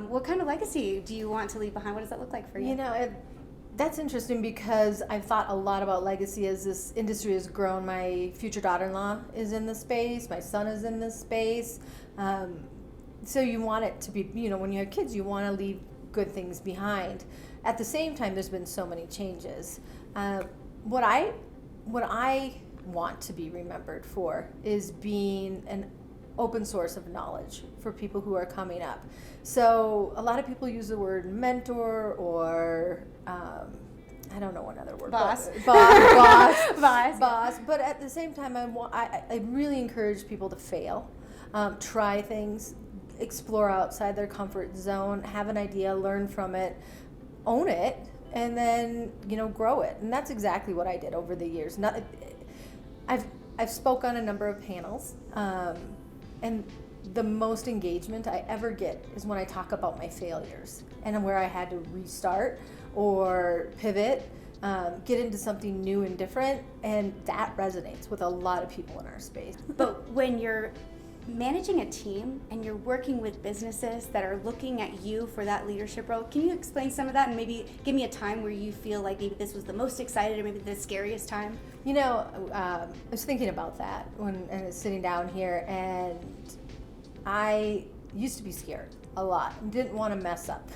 What kind of legacy do you want to leave behind? What does that look like for you? You know, that's interesting because I've thought a lot about legacy as this industry has grown. My future daughter-in-law is in the space. My son is in this space. So you want it to be, you know, when you have kids, you want to leave good things behind. At the same time, there's been so many changes. What I want to be remembered for is being an open source of knowledge for people who are coming up. So a lot of people use the word mentor or I don't know another word. Boss. Boss. But at the same time, I really encourage people to fail, try things, explore outside their comfort zone, have an idea, learn from it, own it, and then, you know, grow it. And that's exactly what I did over the years. I've spoke on a number of panels, and the most engagement I ever get is when I talk about my failures and where I had to restart or pivot, get into something new and different, and that resonates with a lot of people in our space. But when you're managing a team and you're working with businesses that are looking at you for that leadership role, can you explain some of that and maybe give me a time where you feel like maybe this was the most excited or maybe the scariest time? You know, I was thinking about that when I was sitting down here, and I used to be scared a lot, didn't want to mess up,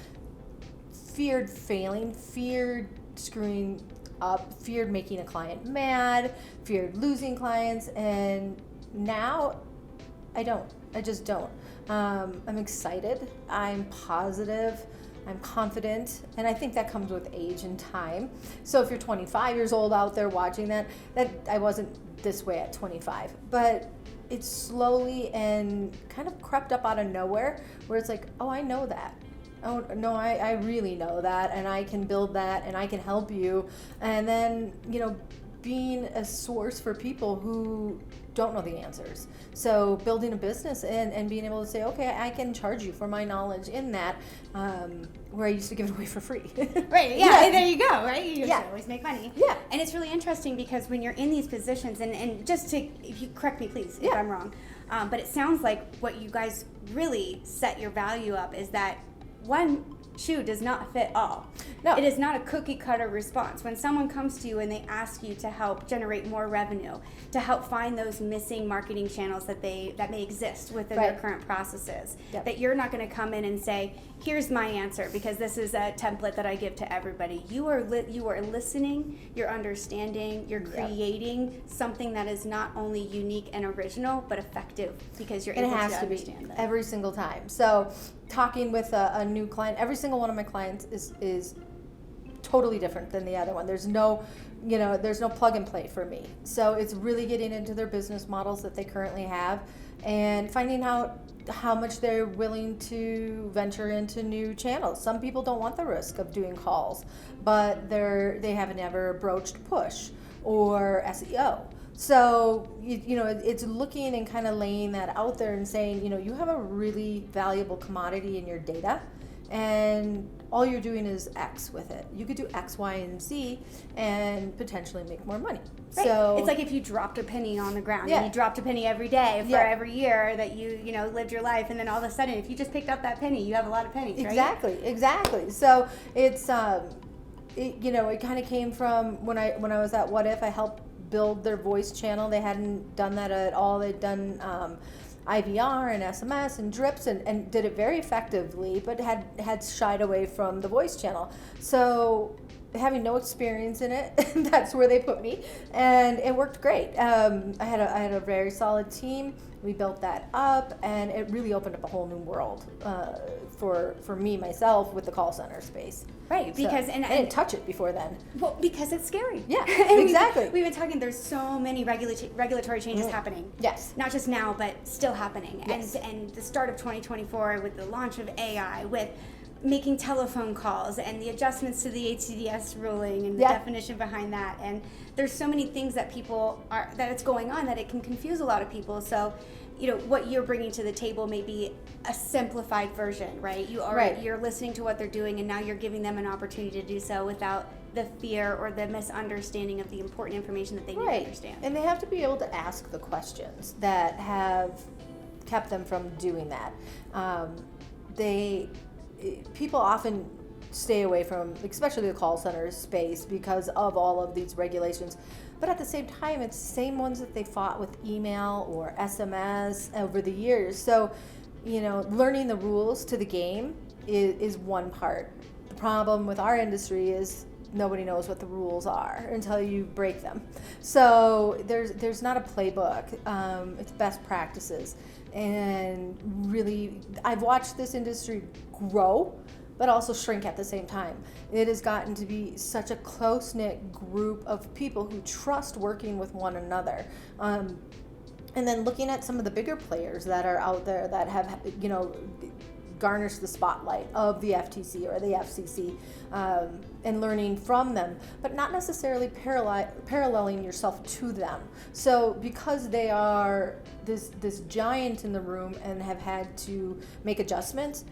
feared failing, feared screwing up, feared making a client mad, feared losing clients, and now I don't. I just don't. I'm excited. I'm positive. I'm confident. And I think that comes with age and time. So if you're 25 years old out there watching that I wasn't this way at 25. But it's slowly and kind of crept up out of nowhere where it's like, oh, I know that. Oh, no, I really know that. And I can build that and I can help you. And then, you know, being a source for people who don't know the answers. So building a business and being able to say, okay, I can charge you for my knowledge in that, where I used to give it away for free. Right, yeah, there you go, right? You always make money. Yeah. And it's really interesting because when you're in these positions, and just to, if you correct me please if I'm wrong, but it sounds like what you guys really set your value up is that one shoe does not fit all. No. It is not a cookie cutter response. When someone comes to you and they ask you to help generate more revenue, to help find those missing marketing channels that may exist within their current processes, that you're not going to come in and say, here's my answer because this is a template that I give to everybody. You are listening, you're understanding, you're creating something that is not only unique and original, but effective because you're able to understand that. Every single time. So talking with a new client, every single one of my clients is totally different than the other one. There's no plug and play for me. So it's really getting into their business models that they currently have and finding out how much they're willing to venture into new channels. Some people don't want the risk of doing calls, but they haven't ever broached push or SEO. So, you know, it's looking and kind of laying that out there and saying, you know, you have a really valuable commodity in your data and all you're doing is X with it. You could do X, Y, and Z and potentially make more money. Right. So it's like if you dropped a penny on the ground and you dropped a penny every day for every year that you lived your life, and then all of a sudden if you just picked up that penny, you have a lot of pennies, right? Exactly. So it's it kind of came from when I was at What If. I helped build their voice channel. They hadn't done that at all. They'd done IVR and SMS and drips and did it very effectively, but had shied away from the voice channel. So having no experience in it, that's where they put me, and it worked great. I had a very solid team. We built that up, and it really opened up a whole new world for me myself with the call center space. Right, because I didn't touch it before then. Well, because it's scary. Yeah, exactly. We've been talking. There's so many regulatory changes happening. Yes. Not just now, but still happening. Yes. And the start of 2024 with the launch of AI, with making telephone calls and the adjustments to the HCDS ruling and the definition behind that, and there's so many things that it's going on that it can confuse a lot of people. So, you know, what you're bringing to the table may be a simplified version, right? You're listening to what they're doing, and now you're giving them an opportunity to do so without the fear or the misunderstanding of the important information that they need to understand. And they have to be able to ask the questions that have kept them from doing that. people often stay away from, especially the call center space, because of all of these regulations. But at the same time, it's the same ones that they fought with email or SMS over the years. So, learning the rules to the game is one part. The problem with our industry is nobody knows what the rules are until you break them. So there's not a playbook. It's best practices. And really, I've watched this industry grow, but also shrink at the same time. It has gotten to be such a close-knit group of people who trust working with one another. And then looking at some of the bigger players that are out there that have, garnish the spotlight of the FTC or the FCC, and learning from them, but not necessarily paralleling yourself to them. So because they are this giant in the room and have had to make adjustments,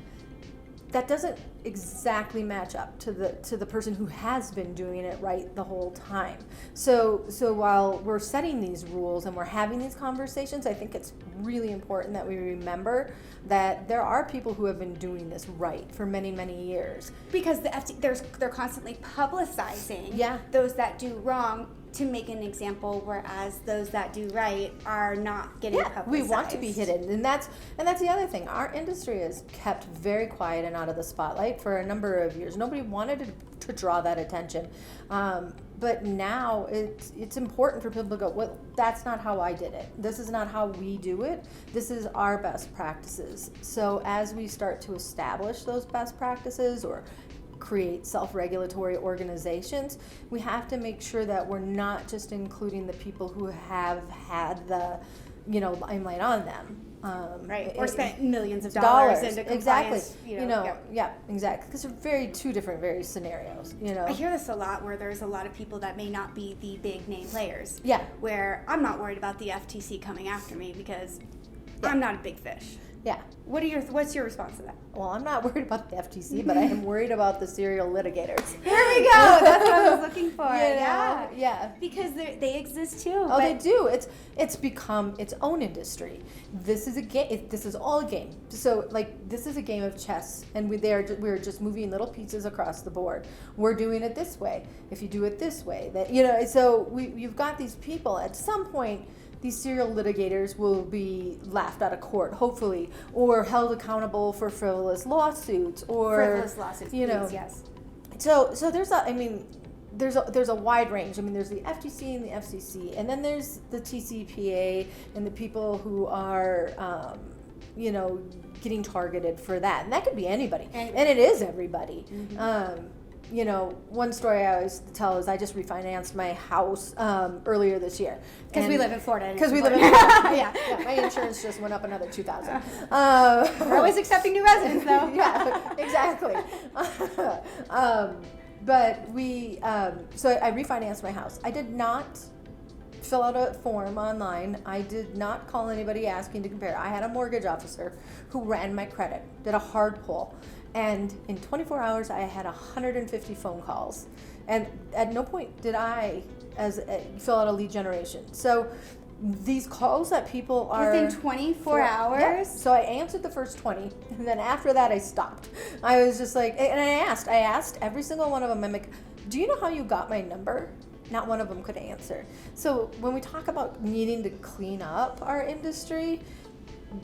that doesn't exactly match up to the person who has been doing it right the whole time. So while we're setting these rules and we're having these conversations, I think it's really important that we remember that there are people who have been doing this right for many, many years. Because they're constantly publicizing those that do wrong to make an example, whereas those that do right are not getting publicized. We want to be hidden, and that's the other thing. Our industry is kept very quiet and out of the spotlight for a number of years. Nobody wanted to draw that attention, but now it's important for people to go, well, that's not how I did it. This is not how we do it. This is our best practices. So as we start to establish those best practices or create self-regulatory organizations, we have to make sure that we're not just including the people who have had the limelight on them, right, or spent millions of dollars into compliance. Exactly. Exactly, because they're two different scenarios. I hear this a lot, where there's a lot of people that may not be the big name players. Where I'm not worried about the FTC coming after me because I'm not a big fish. What's your response to that? Well, I'm not worried about the FTC, but I am worried about the serial litigators. Here we go. That's what I was looking for. Because they exist too. Oh, they do. It's become its own industry. This is a game. This is all a game. So this is a game of chess, and we're just moving little pieces across the board. We're doing it this way. If you do it this way, so you've got these people. At some point, these serial litigators will be laughed out of court, hopefully, or held accountable for frivolous lawsuits, yes. So there's a wide range. There's the FTC and the FCC, and then there's the TCPA and the people who are, getting targeted for that, and that could be anybody, and it is everybody. Mm-hmm. One story I always tell is I just refinanced my house earlier this year. Because we live in Florida. Because we live in Florida. My insurance just went up another $2,000. We're always accepting new residents, though. Exactly. But so I refinanced my house. I did not fill out a form online. I did not call anybody asking to compare. I had a mortgage officer who ran my credit, did a hard pull. And in 24 hours, I had 150 phone calls. And at no point did I fill out a lead generation. So these calls that people are... Within 24 hours? Yeah. So I answered the first 20, and then after that, I stopped. I was just like, and I asked every single one of them, I'm like, do you know how you got my number? Not one of them could answer. So when we talk about needing to clean up our industry,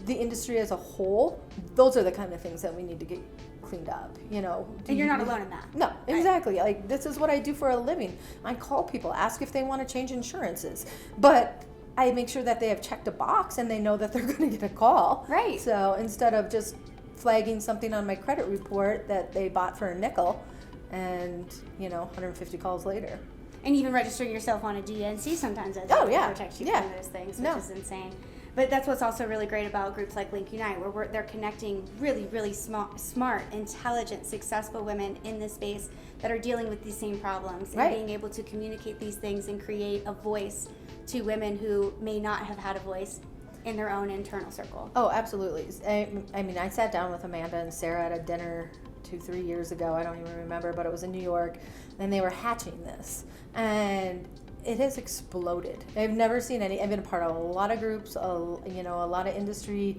the industry as a whole, those are the kind of things that we need to get cleaned up, And you're not alone in that. No, exactly. This is what I do for a living. I call people, ask if they want to change insurances, but I make sure that they have checked a box and they know that they're going to get a call. Right. So instead of just flagging something on my credit report that they bought for a nickel and 150 calls later. And even registering yourself on a DNC sometimes protects you from those things, which is insane. But that's what's also really great about groups like LinkUnite, where they're connecting really, really smart, intelligent, successful women in this space that are dealing with these same problems and being able to communicate these things and create a voice to women who may not have had a voice in their own internal circle. Oh, absolutely. I sat down with Amanda and Sarah at a dinner 2-3 years ago. I don't even remember, but it was in New York, and they were hatching this. And it has exploded. I've never seen I've been a part of a lot of groups, a lot of industry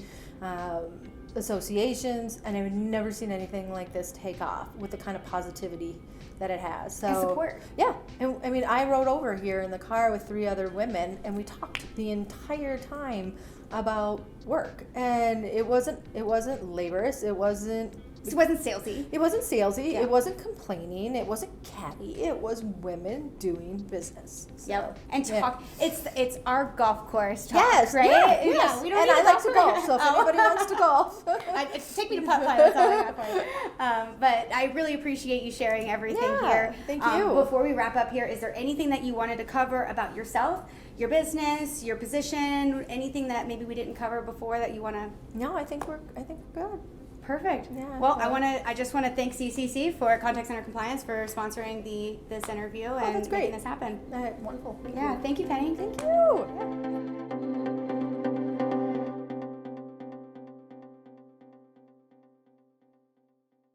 associations, and I've never seen anything like this take off with the kind of positivity that it has. So And support. Yeah, and I mean, I rode over here in the car with 3 other women, and we talked the entire time about work, and it wasn't laborious. It wasn't salesy. It wasn't salesy. Yeah. It wasn't complaining. It wasn't catty. It was women doing business. So, Yep. And yeah. talk. It's our golf course talk, Yes, right? yeah, yes. we don't And need I a like to golfer. golf, so if anybody wants to golf. Take me to putt putt. That's all I got for you. But I really appreciate you sharing everything Yeah, here. thank you. Before we wrap up here, is there anything that you wanted to cover about yourself, your business, your position, anything that maybe we didn't cover before that you want to? No, I think we're good. Perfect. Yeah, Well, so- I just want to thank CCC for Contact Center Compliance for sponsoring this interview and that's great. making this happen. Wonderful. Yeah, thank you, Penny. Thank you.